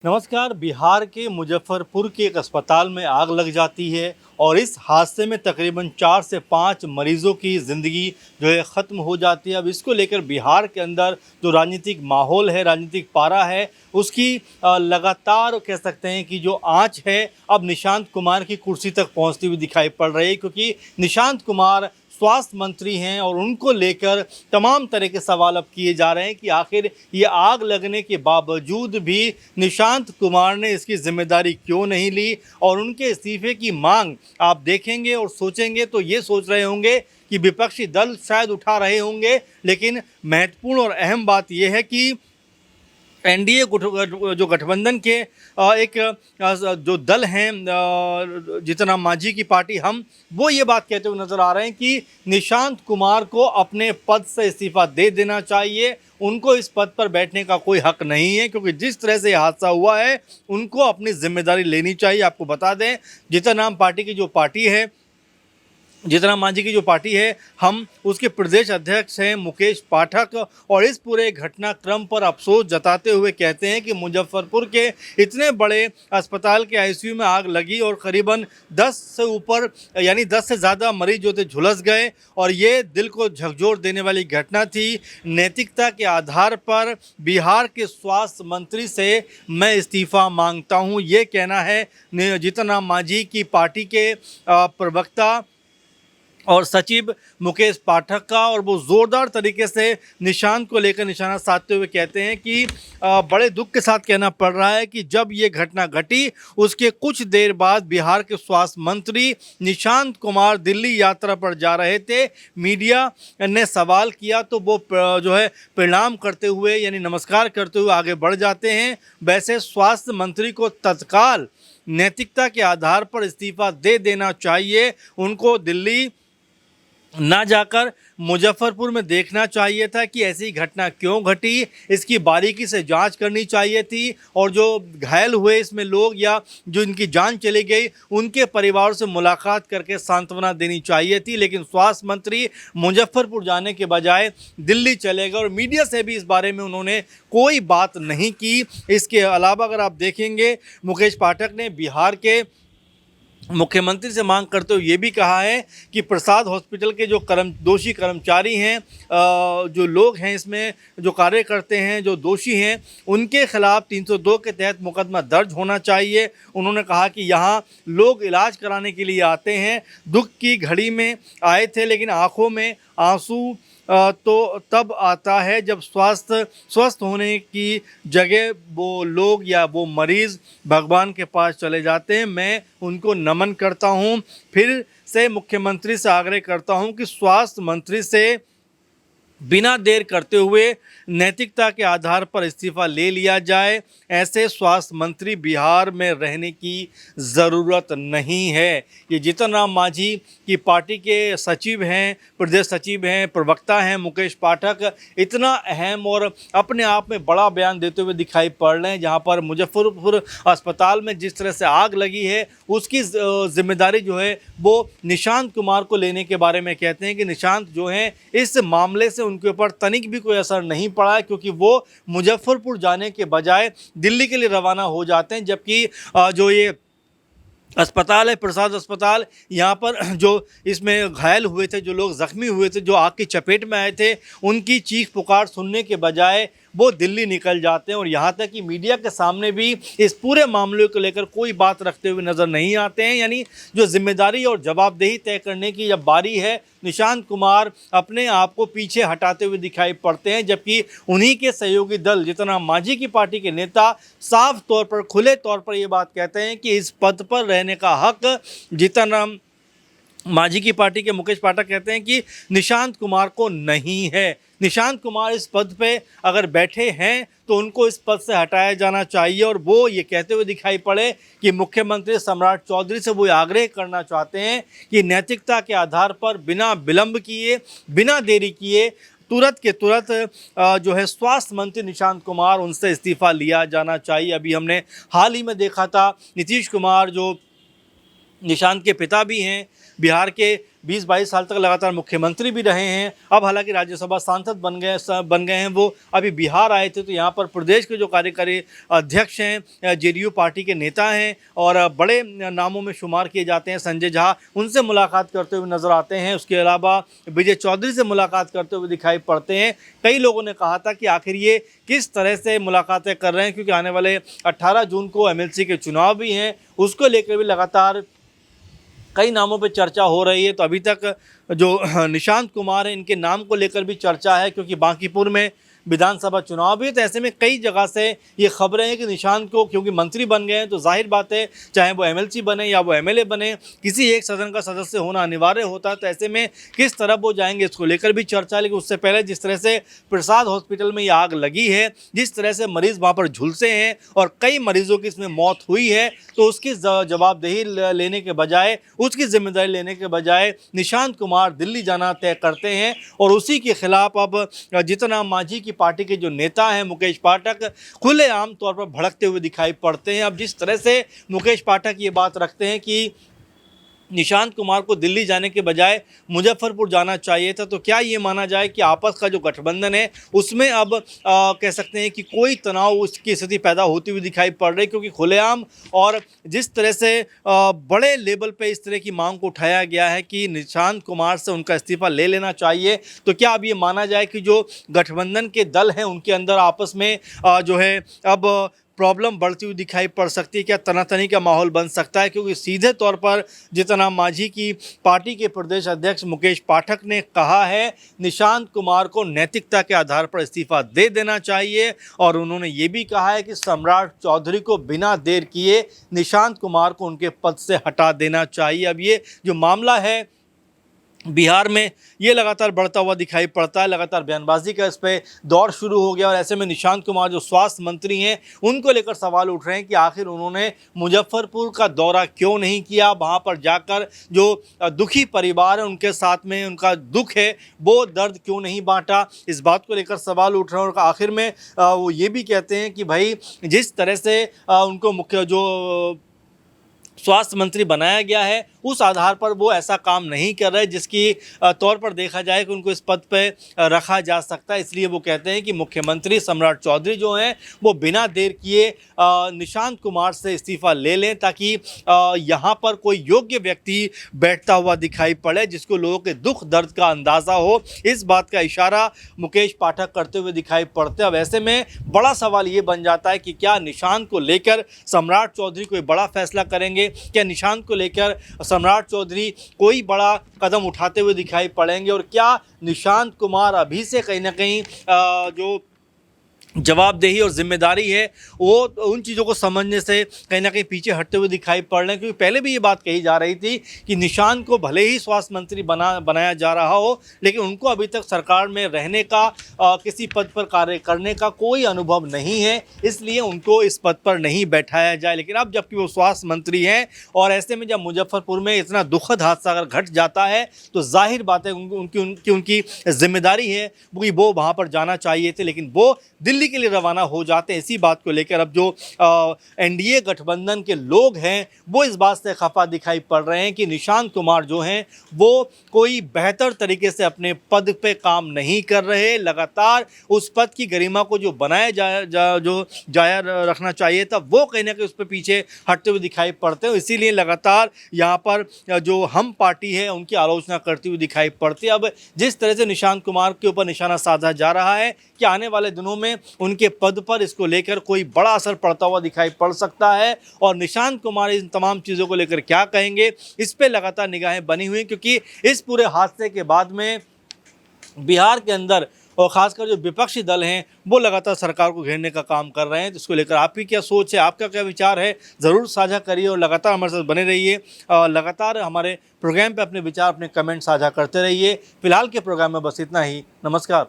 नमस्कार। बिहार के मुजफ्फरपुर के एक अस्पताल में आग लग जाती है और इस हादसे में तकरीबन 4 से 5 मरीजों की ज़िंदगी जो है ख़त्म हो जाती है। अब इसको लेकर बिहार के अंदर जो राजनीतिक माहौल है, राजनीतिक पारा है, उसकी लगातार कह सकते हैं कि जो आंच है अब निशांत कुमार की कुर्सी तक पहुंचती हुई दिखाई पड़ रही है, क्योंकि निशांत कुमार स्वास्थ्य मंत्री हैं और उनको लेकर तमाम तरह के सवाल अब किए जा रहे हैं कि आखिर ये आग लगने के बावजूद भी निशांत कुमार ने इसकी जिम्मेदारी क्यों नहीं ली। और उनके इस्तीफे की मांग आप देखेंगे और सोचेंगे तो ये सोच रहे होंगे कि विपक्षी दल शायद उठा रहे होंगे, लेकिन महत्वपूर्ण और अहम बात यह है कि एनडीए जो गठबंधन के एक जो दल हैं, जीतन राम मांझी की पार्टी, हम वो ये बात कहते हुए नजर आ रहे हैं कि निशांत कुमार को अपने पद से इस्तीफा दे देना चाहिए। उनको इस पद पर बैठने का कोई हक नहीं है, क्योंकि जिस तरह से हादसा हुआ है उनको अपनी जिम्मेदारी लेनी चाहिए। आपको बता दें, जीतन राम पार्टी की जो पार्टी है, जीतन राम मांझी की जो पार्टी है, हम उसके प्रदेश अध्यक्ष हैं मुकेश पाठक, और इस पूरे घटनाक्रम पर अफसोस जताते हुए कहते हैं कि मुजफ्फरपुर के इतने बड़े अस्पताल के आईसीयू में आग लगी और करीबन 10 से ऊपर यानी 10 से ज़्यादा मरीज जो थे झुलस गए, और ये दिल को झकझोर देने वाली घटना थी। नैतिकता के आधार पर बिहार के स्वास्थ्य मंत्री से मैं इस्तीफ़ा मांगता हूँ, ये कहना है जीतन राम मांझी की पार्टी के प्रवक्ता और सचिव मुकेश पाठक का। और वो ज़ोरदार तरीके से निशांत को लेकर निशाना साधते हुए कहते हैं कि बड़े दुख के साथ कहना पड़ रहा है कि जब ये घटना घटी उसके कुछ देर बाद बिहार के स्वास्थ्य मंत्री निशांत कुमार दिल्ली यात्रा पर जा रहे थे। मीडिया ने सवाल किया तो वो जो है प्रणाम करते हुए यानी नमस्कार करते हुए आगे बढ़ जाते हैं। वैसे स्वास्थ्य मंत्री को तत्काल नैतिकता के आधार पर इस्तीफा दे देना चाहिए। उनको दिल्ली ना जाकर मुजफ्फरपुर में देखना चाहिए था कि ऐसी घटना क्यों घटी, इसकी बारीकी से जांच करनी चाहिए थी। और जो घायल हुए इसमें लोग या जो इनकी जान चली गई, उनके परिवार से मुलाकात करके सांत्वना देनी चाहिए थी। लेकिन स्वास्थ्य मंत्री मुजफ्फरपुर जाने के बजाय दिल्ली चले गए और मीडिया से भी इस बारे में उन्होंने कोई बात नहीं की। इसके अलावा अगर आप देखेंगे, मुकेश पाठक ने बिहार के मुख्यमंत्री से मांग करते हुए ये भी कहा है कि प्रसाद हॉस्पिटल के जो दोषी कर्मचारी हैं, जो लोग हैं इसमें जो कार्य करते हैं, जो दोषी हैं, उनके खिलाफ 302 के तहत मुकदमा दर्ज होना चाहिए। उन्होंने कहा कि यहाँ लोग इलाज कराने के लिए आते हैं, दुख की घड़ी में आए थे, लेकिन आंखों में आंसू तो तब आता है जब स्वस्थ होने की जगह वो लोग या वो मरीज़ भगवान के पास चले जाते हैं। मैं उनको नमन करता हूं। फिर से मुख्यमंत्री से आग्रह करता हूं कि स्वास्थ्य मंत्री से बिना देर करते हुए नैतिकता के आधार पर इस्तीफा ले लिया जाए। ऐसे स्वास्थ्य मंत्री बिहार में रहने की ज़रूरत नहीं है। ये जीतन राम मांझी की पार्टी के सचिव हैं, प्रदेश सचिव हैं, प्रवक्ता हैं मुकेश पाठक, इतना अहम और अपने आप में बड़ा बयान देते हुए दिखाई पड़ रहे हैं। जहां पर मुजफ्फरपुर अस्पताल में जिस तरह से आग लगी है उसकी जिम्मेदारी जो है वो निशांत कुमार को लेने के बारे में कहते हैं कि निशांत जो हैं इस मामले से उनके ऊपर तनिक भी कोई असर नहीं पड़ा है, क्योंकि वो मुजफ्फरपुर जाने के बजाय दिल्ली के लिए रवाना हो जाते हैं। जबकि जो ये अस्पताल है प्रसाद अस्पताल, यहाँ पर जो इसमें घायल हुए थे, जो लोग ज़ख्मी हुए थे, जो आग की चपेट में आए थे, उनकी चीख पुकार सुनने के बजाय वो दिल्ली निकल जाते हैं। और यहाँ तक कि मीडिया के सामने भी इस पूरे मामले को लेकर कोई बात रखते हुए नज़र नहीं आते हैं। यानी जो जिम्मेदारी और जवाबदेही तय करने की जब बारी है, निशांत कुमार अपने आप को पीछे हटाते हुए दिखाई पड़ते हैं। जबकि उन्हीं के सहयोगी दल जीतन राम मांझी की पार्टी के नेता साफ तौर पर, खुले तौर पर ये बात कहते हैं कि इस पद पर रहने का हक जीतन राम मांझी की पार्टी के मुकेश पाठक कहते हैं कि निशांत कुमार को नहीं है। निशांत कुमार इस पद पे अगर बैठे हैं तो उनको इस पद से हटाया जाना चाहिए। और वो ये कहते हुए दिखाई पड़े कि मुख्यमंत्री सम्राट चौधरी से वो आग्रह करना चाहते हैं कि नैतिकता के आधार पर बिना विलंब किए, बिना देरी किए तुरंत के तुरंत जो है स्वास्थ्य मंत्री निशांत कुमार, उनसे इस्तीफा लिया जाना चाहिए। अभी हमने हाल ही में देखा था नीतीश कुमार जो निशांत के पिता भी हैं, बिहार के 20-22 साल तक लगातार मुख्यमंत्री भी रहे हैं। अब हालांकि राज्यसभा सांसद बन गए हैं। वो अभी बिहार आए थे, तो यहाँ पर प्रदेश के जो कार्यकारी अध्यक्ष हैं, जेडीयू पार्टी के नेता हैं और बड़े नामों में शुमार किए जाते हैं संजय झा, उनसे मुलाकात करते हुए नजर आते हैं। उसके अलावा विजय चौधरी से मुलाकात करते हुए दिखाई पड़ते हैं। कई लोगों ने कहा था कि आखिर ये किस तरह से मुलाकातें कर रहे हैं, क्योंकि आने वाले 18 जून को एमएलसी के चुनाव भी हैं, उसको लेकर भी लगातार कई नामों पे चर्चा हो रही है। तो अभी तक जो निशांत कुमार हैं, इनके नाम को लेकर भी चर्चा है, क्योंकि बांकीपुर में विधानसभा चुनाव भी है। तो ऐसे में कई जगह से ये खबरें हैं कि निशांत को, क्योंकि मंत्री बन गए हैं, तो जाहिर बात है चाहे वो एमएलसी बने या वो एमएलए बने, किसी एक सदन का सदस्य होना अनिवार्य होता है। तो ऐसे में किस तरफ वो जाएंगे, इसको लेकर भी चर्चा है। लेकिन उससे पहले जिस तरह से प्रसाद हॉस्पिटल में ये आग लगी है, जिस तरह से मरीज वहाँ पर झुलसे हैं और कई मरीजों की इसमें मौत हुई है, तो उसकी जवाबदेही लेने के बजाय, उसकी जिम्मेदारी लेने के बजाय निशांत कुमार दिल्ली जाना तय करते हैं। और उसी के खिलाफ अब जीतन मांझी की पार्टी के जो नेता हैं मुकेश पाठक, खुलेआम तौर पर भड़कते हुए दिखाई पड़ते हैं। अब जिस तरह से मुकेश पाठक ये बात रखते हैं कि निशांत कुमार को दिल्ली जाने के बजाय मुजफ्फरपुर जाना चाहिए था, तो क्या ये माना जाए कि आपस का जो गठबंधन है उसमें अब कह सकते हैं कि कोई तनाव उसकी स्थिति पैदा होती हुई दिखाई पड़ रही, क्योंकि खुलेआम और जिस तरह से बड़े लेवल पे इस तरह की मांग को उठाया गया है कि निशांत कुमार से उनका इस्तीफा ले लेना चाहिए। तो क्या अब ये माना जाए कि जो गठबंधन के दल हैं उनके अंदर आपस में जो है अब प्रॉब्लम बढ़ती हुई दिखाई पड़ सकती है? क्या तनातनी का माहौल बन सकता है? क्योंकि सीधे तौर पर जीतन राम मांझी की पार्टी के प्रदेश अध्यक्ष मुकेश पाठक ने कहा है निशांत कुमार को नैतिकता के आधार पर इस्तीफा दे देना चाहिए। और उन्होंने ये भी कहा है कि सम्राट चौधरी को बिना देर किए निशांत कुमार को उनके पद से हटा देना चाहिए। अब ये जो मामला है बिहार में, ये लगातार बढ़ता हुआ दिखाई पड़ता है। लगातार बयानबाजी का इस पर दौर शुरू हो गया और ऐसे में निशांत कुमार जो स्वास्थ्य मंत्री हैं, उनको लेकर सवाल उठ रहे हैं कि आखिर उन्होंने मुजफ्फरपुर का दौरा क्यों नहीं किया, वहाँ पर जाकर जो दुखी परिवार है उनके साथ में उनका दुख है वो दर्द क्यों नहीं बांटा। इस बात को लेकर सवाल उठ रहे हैं। और आखिर में वो ये भी कहते हैं कि भाई जिस तरह से उनको मुख्य जो स्वास्थ्य मंत्री बनाया गया है, उस आधार पर वो ऐसा काम नहीं कर रहे जिसकी तौर पर देखा जाए कि उनको इस पद पे रखा जा सकता है। इसलिए वो कहते हैं कि मुख्यमंत्री सम्राट चौधरी जो हैं वो बिना देर किए निशांत कुमार से इस्तीफा ले लें, ताकि यहाँ पर कोई योग्य व्यक्ति बैठता हुआ दिखाई पड़े जिसको लोगों के दुख दर्द का अंदाज़ा हो। इस बात का इशारा मुकेश पाठक करते हुए दिखाई पड़ते हैं। अब ऐसे में बड़ा सवाल ये बन जाता है कि क्या निशांत को लेकर सम्राट चौधरी कोई बड़ा फैसला करेंगे? क्या निशांत को लेकर सम्राट चौधरी कोई बड़ा कदम उठाते हुए दिखाई पड़ेंगे? और क्या निशांत कुमार अभी से कहीं ना कहीं जो जवाबदेही और जिम्मेदारी है वो उन चीज़ों को समझने से कहीं ना कहीं पीछे हटते हुए दिखाई पड़ रहे हैं? क्योंकि पहले भी ये बात कही जा रही थी कि निशांत को भले ही स्वास्थ्य मंत्री बनाया जा रहा हो, लेकिन उनको अभी तक सरकार में रहने का किसी पद पर कार्य करने का कोई अनुभव नहीं है, इसलिए उनको इस पद पर नहीं बैठाया जाए। लेकिन अब जबकि वो स्वास्थ्य मंत्री हैं और ऐसे में जब मुजफ्फरपुर में इतना दुखद हादसा अगर घट जाता है तो जाहिर बात है उनकी जिम्मेदारी है वो वहाँ पर जाना चाहिए थे, लेकिन वो दिल्ली के लिए रवाना हो जाते हैं। इसी बात को लेकर अब जो एनडीए गठबंधन के लोग हैं वो इस बात से खफा दिखाई पड़ रहे हैं कि निशांत कुमार जो हैं वो कोई बेहतर तरीके से अपने पद पे काम नहीं कर रहे। लगातार उस पद की गरिमा को जो बनाया जो जाया रखना चाहिए था वो कहीं ना कहीं उस पर पीछे हटते हुए दिखाई पड़ते हैं। इसीलिए लगातार यहाँ पर जो हम पार्टी है उनकी आलोचना करती हुई दिखाई पड़ती है। अब जिस तरह से निशांत कुमार के ऊपर निशाना साधा जा रहा है कि आने वाले दिनों में उनके पद पर इसको लेकर कोई बड़ा असर पड़ता हुआ दिखाई पड़ सकता है। और निशांत कुमार इन तमाम चीज़ों को लेकर क्या कहेंगे, इस पे लगातार निगाहें बनी हुई, क्योंकि इस पूरे हादसे के बाद में बिहार के अंदर और ख़ासकर जो विपक्षी दल हैं वो लगातार सरकार को घेरने का काम कर रहे हैं। जिसको लेकर आपकी क्या सोच है, आपका क्या विचार है, ज़रूर साझा करिए और लगातार हमारे साथ बने रहिए। लगातार हमारे प्रोग्राम पे अपने विचार, अपने कमेंट साझा करते रहिए। फिलहाल के प्रोग्राम में बस इतना ही। नमस्कार।